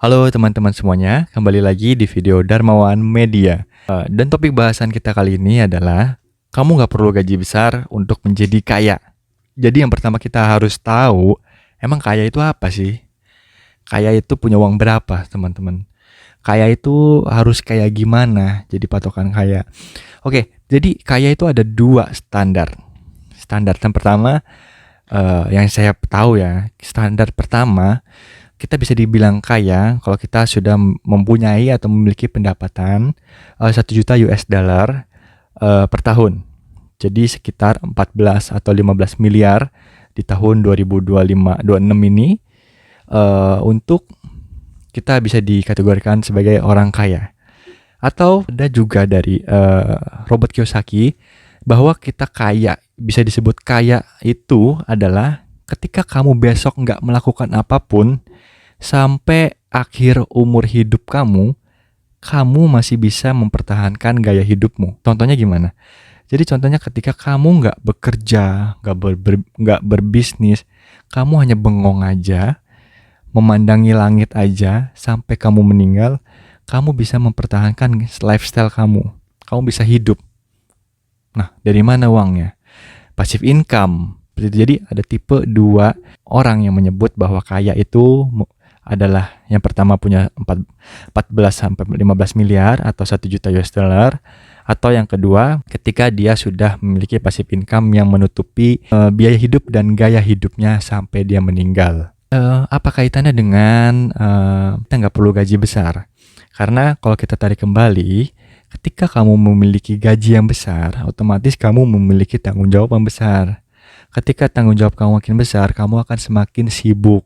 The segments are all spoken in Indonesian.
Halo teman-teman semuanya, kembali lagi di video Darmawan Media. Dan topik bahasan kita kali ini adalah kamu nggak perlu gaji besar untuk menjadi kaya. Jadi yang pertama kita harus tahu, emang kaya itu apa sih? Kaya itu punya uang berapa, teman-teman? Kaya itu harus kayak gimana jadi patokan kaya? Oke, jadi kaya itu ada dua standar. Standar yang pertama, yang saya tahu ya, standar pertama kita bisa dibilang kaya kalau kita sudah mempunyai atau memiliki pendapatan 1 juta US dollar per tahun. Jadi sekitar 14 atau 15 miliar di tahun 2025-26 ini untuk kita bisa dikategorikan sebagai orang kaya. Atau ada juga dari Robert Kiyosaki bahwa kita kaya, bisa disebut kaya itu adalah ketika kamu besok nggak melakukan apapun sampai akhir umur hidup kamu masih bisa mempertahankan gaya hidupmu. Contohnya gimana? Jadi contohnya ketika kamu nggak bekerja, nggak berbisnis, kamu hanya bengong aja, memandangi langit aja sampai kamu meninggal, kamu bisa mempertahankan lifestyle kamu. Kamu bisa hidup. Nah, dari mana uangnya? Passive income. Jadi ada tipe 2 orang yang menyebut bahwa kaya itu adalah yang pertama punya 14 sampai 15 miliar atau 1 juta US dollar, atau yang kedua ketika dia sudah memiliki passive income yang menutupi biaya hidup dan gaya hidupnya sampai dia meninggal. Apa kaitannya dengan kita nggak perlu gaji besar? Karena kalau kita tarik kembali, ketika kamu memiliki gaji yang besar, otomatis kamu memiliki tanggung jawab yang besar. Ketika tanggung jawab kamu makin besar, kamu akan semakin sibuk.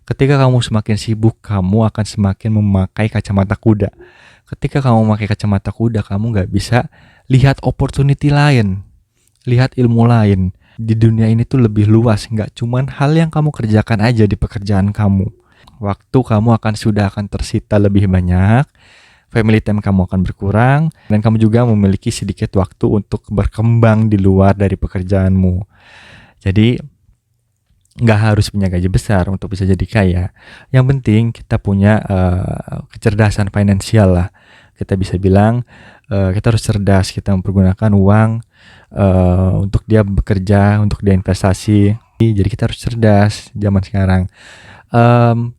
Ketika kamu semakin sibuk, kamu akan semakin memakai kacamata kuda. Ketika kamu memakai kacamata kuda, kamu nggak bisa lihat opportunity lain, lihat ilmu lain. Di dunia ini tuh lebih luas, nggak cuman hal yang kamu kerjakan aja di pekerjaan kamu. Waktu kamu akan tersita lebih banyak, family time kamu akan berkurang, dan kamu juga memiliki sedikit waktu untuk berkembang di luar dari pekerjaanmu. Jadi nggak harus punya gaji besar untuk bisa jadi kaya. Yang penting kita punya kecerdasan finansial lah. Kita bisa bilang kita harus cerdas, kita mempergunakan uang untuk dia bekerja, untuk dia investasi. Jadi kita harus cerdas zaman sekarang.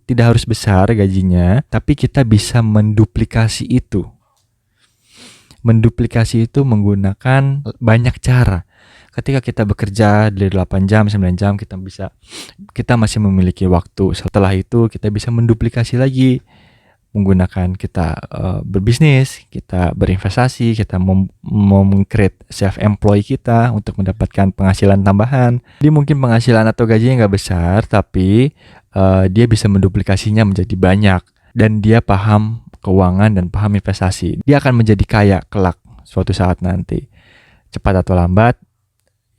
Tidak harus besar gajinya, tapi kita bisa menduplikasi itu. Menduplikasi itu menggunakan banyak cara. Ketika kita bekerja dari 8 jam, 9 jam, kita masih memiliki waktu. Setelah itu kita bisa menduplikasi lagi menggunakan kita berbisnis, kita berinvestasi, kita mem-create self-employ kita untuk mendapatkan penghasilan tambahan. Jadi mungkin penghasilan atau gajinya nggak besar, tapi dia bisa menduplikasinya menjadi banyak. Dan dia paham keuangan dan paham investasi. Dia akan menjadi kaya kelak suatu saat nanti. Cepat atau lambat,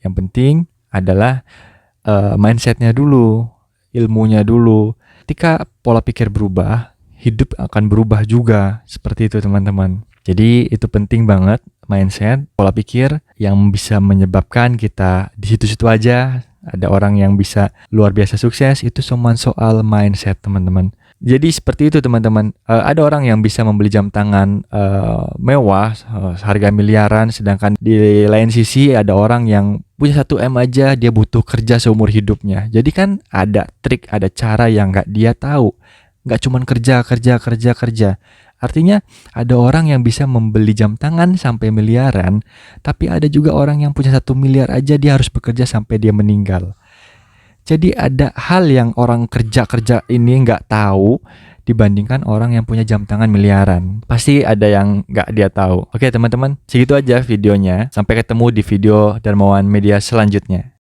yang penting adalah mindsetnya dulu, ilmunya dulu. Ketika pola pikir berubah, hidup akan berubah juga. Seperti itu teman-teman. Jadi itu penting banget, mindset, pola pikir yang bisa menyebabkan kita di situ-situ aja. Ada orang yang bisa luar biasa sukses, itu cuma soal mindset teman-teman. Jadi seperti itu teman-teman. Ada orang yang bisa membeli jam tangan mewah, harga miliaran, sedangkan di lain sisi ada orang yang punya 1 M aja, dia butuh kerja seumur hidupnya. Jadi kan ada trik, ada cara yang nggak dia tahu. Nggak cuma kerja. Artinya ada orang yang bisa membeli jam tangan sampai miliaran, tapi ada juga orang yang punya 1 miliar aja dia harus bekerja sampai dia meninggal. Jadi ada hal yang orang kerja ini nggak tahu dibandingkan orang yang punya jam tangan miliaran. Pasti ada yang nggak dia tahu. Oke teman-teman, segitu aja videonya. Sampai ketemu di video Darmawan Media selanjutnya.